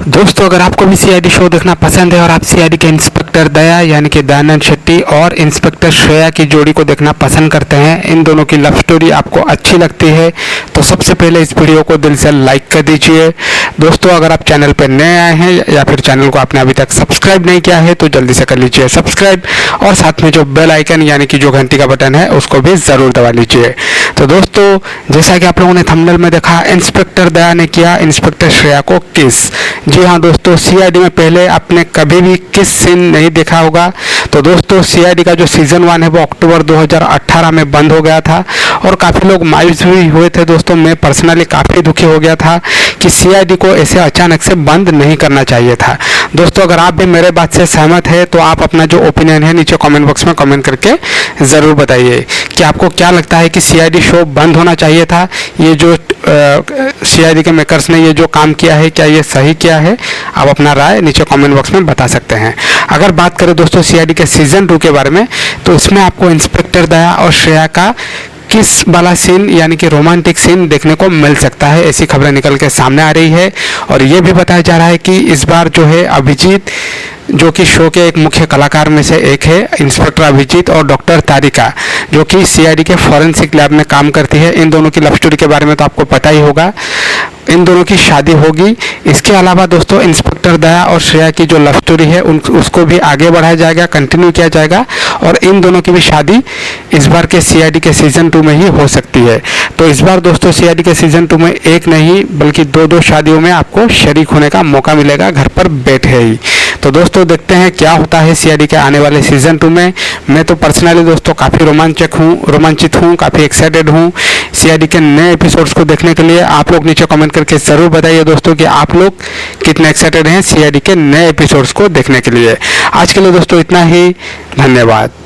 दोस्तों, अगर आपको भी सीआईडी शो देखना पसंद है और आप सीआईडी के इंस्पेक्टर दया यानी कि दयानंद शेट्टी और इंस्पेक्टर श्रेया की जोड़ी को देखना पसंद करते हैं, इन दोनों की लव स्टोरी आपको अच्छी लगती है, तो सबसे पहले इस वीडियो को दिल से लाइक कर दीजिए। दोस्तों, अगर आप चैनल पर नए आए हैं या फिर चैनल को आपने अभी तक सब्सक्राइब नहीं किया है तो जल्दी से कर लीजिए सब्सक्राइब, और साथ में जो बेल आइकन यानी कि जो घंटी का बटन है उसको भी ज़रूर दबा लीजिए। तो दोस्तों, जैसा कि आप लोगों ने थंबनेल में देखा, इंस्पेक्टर दया ने किया इंस्पेक्टर श्रेया को किस। जी हाँ दोस्तों, सीआईडी में पहले आपने कभी भी किस सीन नहीं देखा होगा। तो दोस्तों, सीआईडी का जो सीज़न 1 है वो अक्टूबर 2018 में बंद हो गया था और काफ़ी लोग मायूस भी हुए थे। दोस्तों, मैं पर्सनली काफ़ी दुखी हो गया था कि सीआईडी को ऐसे अचानक से बंद नहीं करना चाहिए था। दोस्तों, अगर आप भी मेरे बात से सहमत है तो आप अपना जो ओपिनियन है नीचे कमेंट बॉक्स में कमेंट करके ज़रूर बताइए कि आपको क्या लगता है कि सीआईडी शो बंद होना चाहिए था। ये जो सीआईडी के मेकर्स ने ये जो काम किया है, क्या ये सही किया है? आप अपना राय नीचे कमेंट बॉक्स में बता सकते हैं। अगर बात करें दोस्तों सीआईडी के सीज़न 2 के बारे में, तो इसमें आपको इंस्पेक्टर दया और श्रेया का किस वाला सीन यानी कि रोमांटिक सीन देखने को मिल सकता है, ऐसी खबरें निकल के सामने आ रही है। और ये भी बताया जा रहा है कि इस बार जो है अभिजीत, जो कि शो के एक मुख्य कलाकार में से एक है, इंस्पेक्टर अभिजीत और डॉक्टर तारिका, जो कि सीआईडी के फॉरेंसिक लैब में काम करती है, इन दोनों की लव स्टोरी के बारे में तो आपको पता ही होगा। इन दोनों की शादी होगी। इसके अलावा दोस्तों, इंस्पेक्टर दया और श्रेया की जो लव स्टोरी है उसको भी आगे बढ़ाया जाएगा, कंटिन्यू किया जाएगा, और इन दोनों की भी शादी इस बार के सीआईडी के सीज़न 2 में ही हो सकती है। तो इस बार दोस्तों सीआईडी के सीज़न 2 में एक नहीं बल्कि दो शादियों में आपको शरीक होने का मौका मिलेगा, घर पर बैठे ही। तो दोस्तों, देखते हैं क्या होता है सीआईडी के आने वाले सीज़न 2 में। मैं तो पर्सनली दोस्तों काफ़ी रोमांचित हूँ, काफ़ी एक्साइटेड हूँ सीआईडी के नए एपिसोड्स को देखने के लिए। आप लोग नीचे कमेंट करके ज़रूर बताइए दोस्तों कि आप लोग कितने एक्साइटेड हैं सीआईडी के नए एपिसोड्स को देखने के लिए। आज के लिए दोस्तों इतना ही, धन्यवाद।